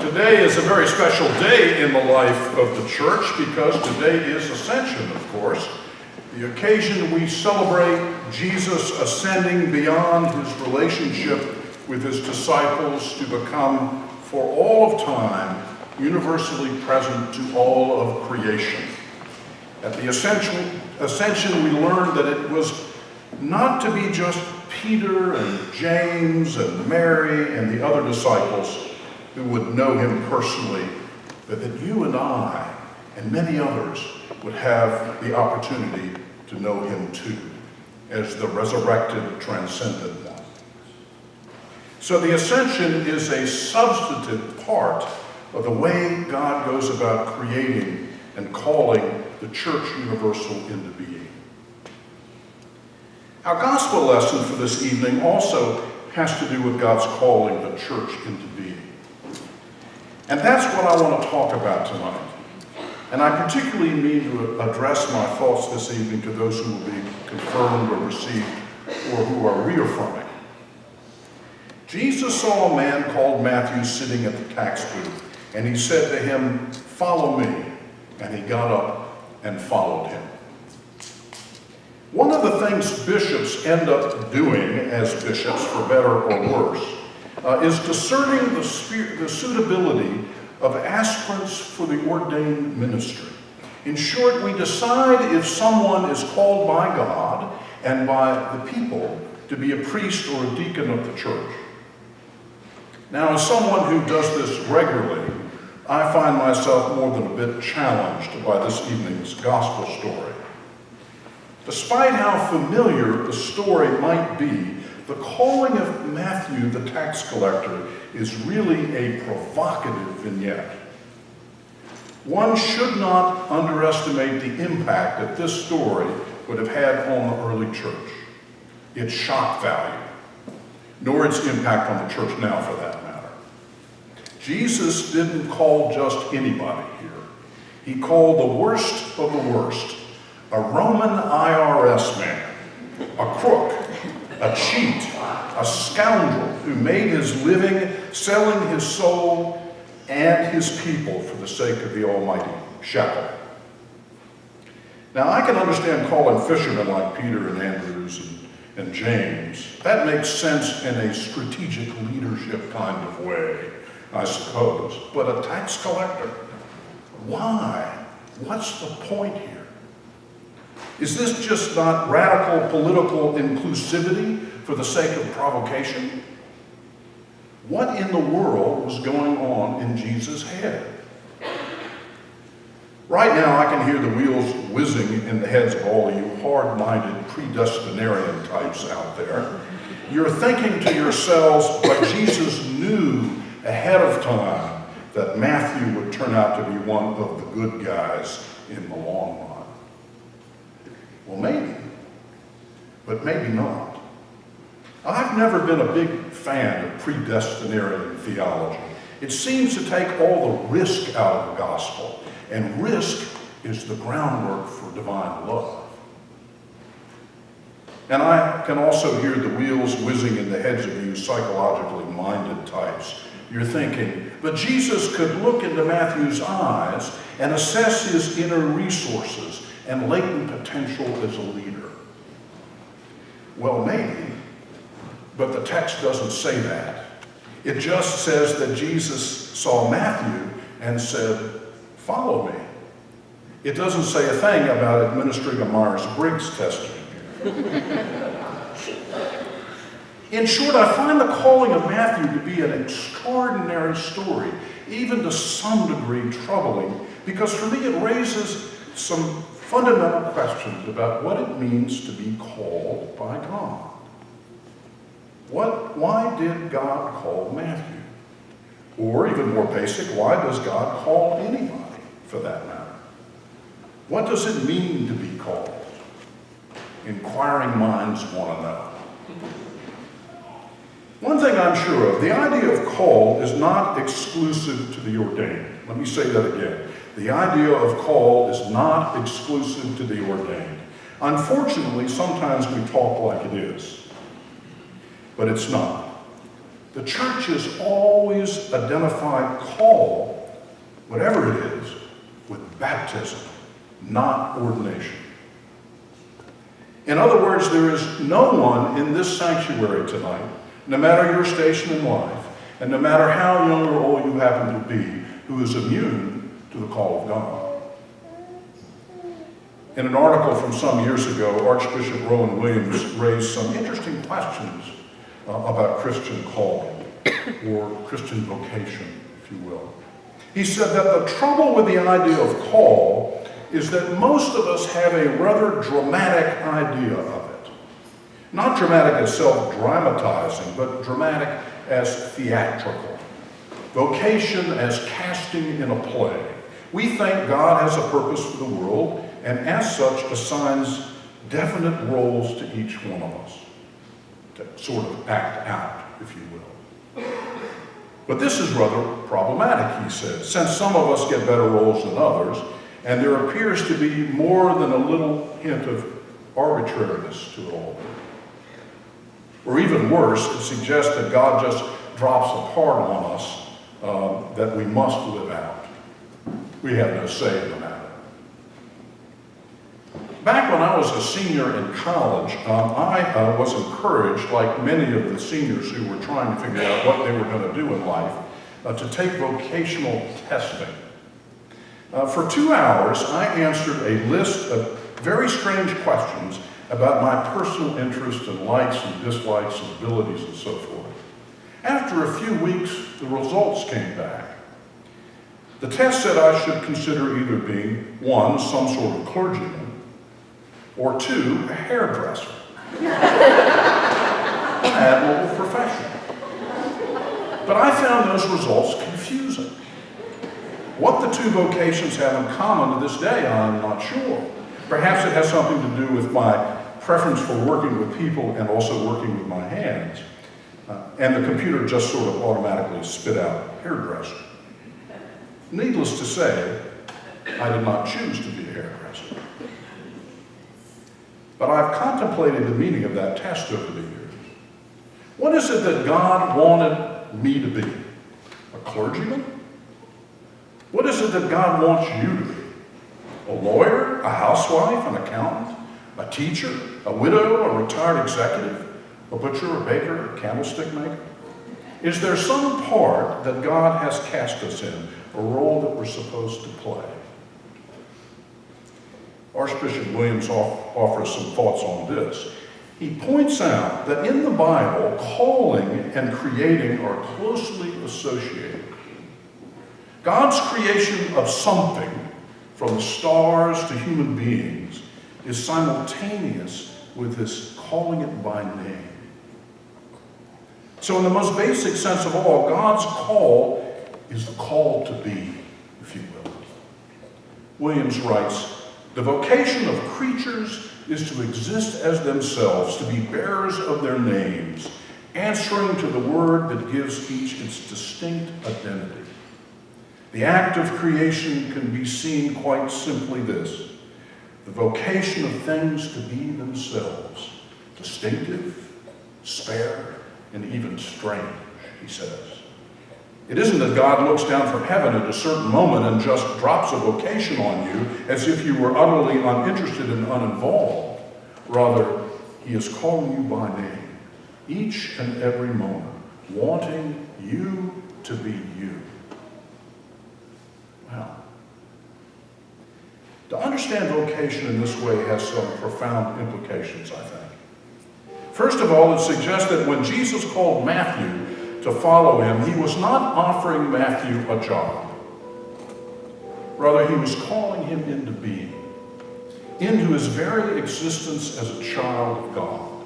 Today is a very special day in the life of the church because today is Ascension, of course. The occasion we celebrate Jesus ascending beyond his relationship with his disciples to become, for all of time, universally present to all of creation. At the Ascension, we learned that it was not to be just Peter and James and Mary and the other disciples who would know him personally, but that you and I and many others would have the opportunity to know him too, as the resurrected, transcendent one. So the Ascension is a substantive part of the way God goes about creating and calling the church universal into being. Our gospel lesson for this evening also has to do with God's calling the church into being. And that's what I want to talk about tonight. And I particularly mean to address my thoughts this evening to those who will be confirmed or received or who are reaffirming. Jesus saw a man called Matthew sitting at the tax booth, and he said to him, "Follow me." And he got up and followed him. One of the things bishops end up doing as bishops, for better or worse, is discerning the suitability of aspirants for the ordained ministry. In short, we decide if someone is called by God and by the people to be a priest or a deacon of the church. Now, as someone who does this regularly, I find myself more than a bit challenged by this evening's gospel story. Despite how familiar the story might be, the calling of Matthew, the tax collector, is really a provocative vignette. One should not underestimate the impact that this story would have had on the early church, its shock value, nor its impact on the church now for that matter. Jesus didn't call just anybody here. He called the worst of the worst, a Roman IRS man, a crook, a cheat, a scoundrel who made his living selling his soul and his people for the sake of the almighty shekel. Now, I can understand calling fishermen like Peter and Andrews and James. That makes sense in a strategic leadership kind of way, I suppose. But a tax collector? Why? What's the point here? Is this just not radical political inclusivity for the sake of provocation? What in the world was going on in Jesus' head? Right now, I can hear the wheels whizzing in the heads of all of you hard-minded predestinarian types out there. You're thinking to yourselves, but Jesus knew ahead of time that Matthew would turn out to be one of the good guys in the long run. Well, maybe, but maybe not. I've never been a big fan of predestinarian theology. It seems to take all the risk out of the gospel, and risk is the groundwork for divine love. And I can also hear the wheels whizzing in the heads of you psychologically minded types. You're thinking, but Jesus could look into Matthew's eyes and assess his inner resources and latent potential as a leader. Well, maybe, but the text doesn't say that. It just says that Jesus saw Matthew and said, "Follow me." It doesn't say a thing about administering a Myers-Briggs test. In short, I find the calling of Matthew to be an extraordinary story, even to some degree troubling, because for me it raises some fundamental questions about what it means to be called by God. Why did God call Matthew? Or even more basic, why does God call anybody for that matter? What does it mean to be called? Inquiring minds want to know. One thing I'm sure of, the idea of call is not exclusive to the ordained. Let me say that again. The idea of call is not exclusive to the ordained. Unfortunately, sometimes we talk like it is, but it's not. The churches always identify call, whatever it is, with baptism, not ordination. In other words, there is no one in this sanctuary tonight, no matter your station in life, and no matter how young or old you happen to be, who is immune to the call of God. In an article from some years ago, Archbishop Rowan Williams raised some interesting questions about Christian calling, or Christian vocation, if you will. He said that the trouble with the idea of call is that most of us have a rather dramatic idea of it. Not dramatic as self-dramatizing, but dramatic as theatrical. Vocation as casting in a play. We think God has a purpose for the world, and as such assigns definite roles to each one of us to sort of act out, if you will. But this is rather problematic, he says, since some of us get better roles than others, and there appears to be more than a little hint of arbitrariness to it all. Or even worse, it suggests that God just drops a part on us that we must live out. We have no say in the matter. Back when I was a senior in college, I was encouraged, like many of the seniors who were trying to figure out what they were going to do in life, to take vocational testing. For 2 hours, I answered a list of very strange questions about my personal interests and likes and dislikes and abilities and so forth. After a few weeks, the results came back. The test said I should consider either being, 1, some sort of clergyman, or 2, a hairdresser. An admirable profession. But I found those results confusing. What the two vocations have in common to this day, I'm not sure. Perhaps it has something to do with my preference for working with people and also working with my hands. And the computer just sort of automatically spit out hairdresser. Needless to say, I did not choose to be a hairdresser. But I've contemplated the meaning of that test over the years. What is it that God wanted me to be? A clergyman? What is it that God wants you to be? A lawyer, a housewife, an accountant, a teacher, a widow, a retired executive, a butcher, a baker, a candlestick maker? Is there some part that God has cast us in, a role that we're supposed to play? Archbishop Williams offers some thoughts on this. He points out that in the Bible, calling and creating are closely associated. God's creation of something, from the stars to human beings, is simultaneous with his calling it by name. So in the most basic sense of all, God's call is the call to be, if you will. Williams writes, the vocation of creatures is to exist as themselves, to be bearers of their names, answering to the word that gives each its distinct identity. The act of creation can be seen quite simply this: the vocation of things to be themselves, distinctive, spare, and even strange, he says. It isn't that God looks down from heaven at a certain moment and just drops a vocation on you as if you were utterly uninterested and uninvolved. Rather, he is calling you by name, each and every moment, wanting you to be you. Wow. To understand vocation in this way has some profound implications, I think. First of all, it suggests that when Jesus called Matthew to follow him, he was not offering Matthew a job. Rather, he was calling him into being, into his very existence as a child of God.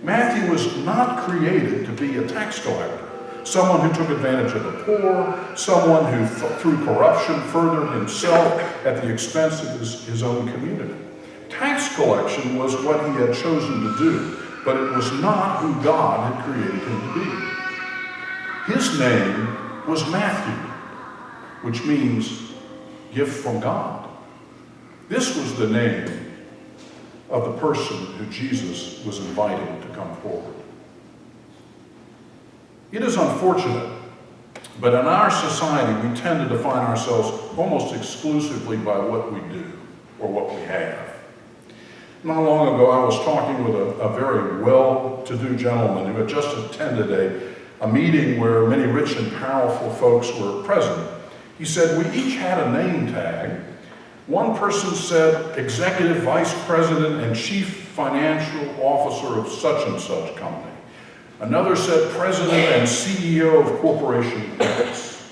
Matthew was not created to be a tax collector, someone who took advantage of the poor, someone who, through corruption, furthered himself at the expense of his own community. Tax collection was what he had chosen to do, but it was not who God had created him to be. His name was Matthew, which means gift from God. This was the name of the person who Jesus was inviting to come forward. It is unfortunate, but in our society, we tend to define ourselves almost exclusively by what we do or what we have. Not long ago, I was talking with a very well-to-do gentleman who had just attended a meeting where many rich and powerful folks were present. He said, we each had a name tag. One person said, Executive Vice President and Chief Financial Officer of such and such company. Another said, President and CEO of Corporation X.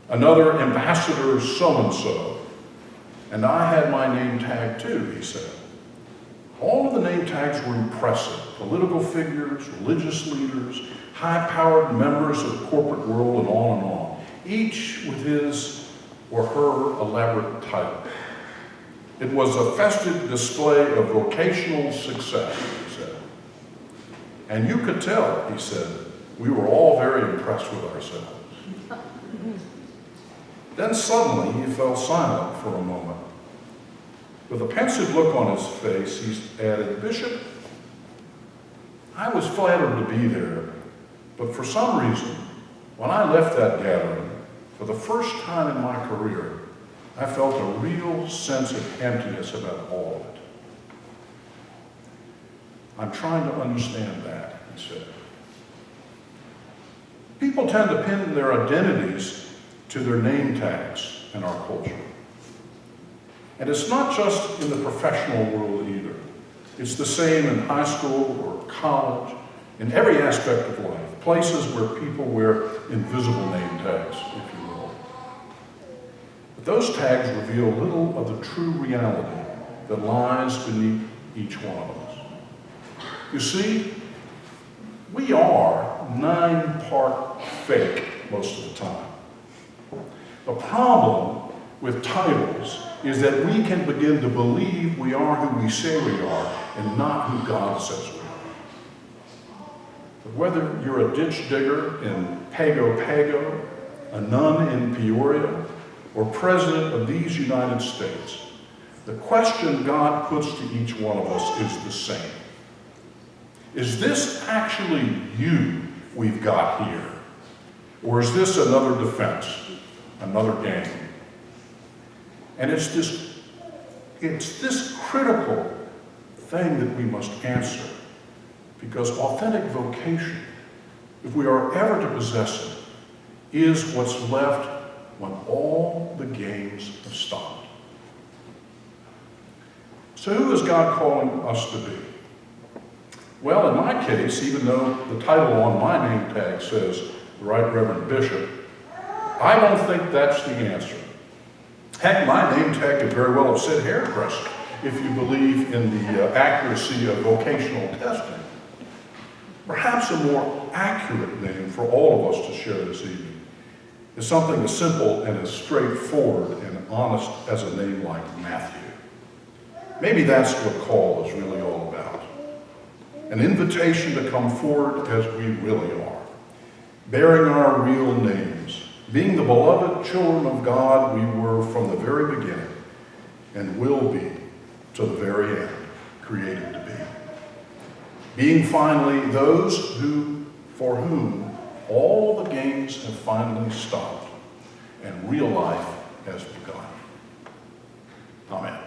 Another, Ambassador so-and-so. And I had my name tag too, he said. All of the name tags were impressive. Political figures, religious leaders, high-powered members of the corporate world, and on, each with his or her elaborate title. It was a festive display of vocational success, he said. And you could tell, he said, we were all very impressed with ourselves. Then suddenly he fell silent for a moment. With a pensive look on his face, he added, Bishop, I was flattered to be there, but for some reason, when I left that gathering, for the first time in my career, I felt a real sense of emptiness about all of it. I'm trying to understand that, he said. People tend to pin their identities to their name tags in our culture. And it's not just in the professional world either. It's the same in high school or college, in every aspect of life, places where people wear invisible name tags, if you will. But those tags reveal little of the true reality that lies beneath each one of us. You see, we are 9-part fake most of the time. The problem with titles is that we can begin to believe we are who we say we are and not who God says we are. But whether you're a ditch digger in Pago Pago, a nun in Peoria, or president of these United States, the question God puts to each one of us is the same. Is this actually you we've got here? Or is this another defense, another game? And it's this critical thing that we must answer, because authentic vocation, if we are ever to possess it, is what's left when all the games have stopped. So who is God calling us to be? Well, in my case, even though the title on my name tag says the Right Reverend Bishop, I don't think that's the answer. Heck, my name tag could very well have said hairdresser, if you believe in the accuracy of vocational testing. Perhaps a more accurate name for all of us to share this evening is something as simple and as straightforward and honest as a name like Matthew. Maybe that's what call is really all about. An invitation to come forward as we really are, bearing our real names, being the beloved children of God we were from the very beginning and will be to the very end, created to be. Being finally those for whom all the games have finally stopped and real life has begun. Amen.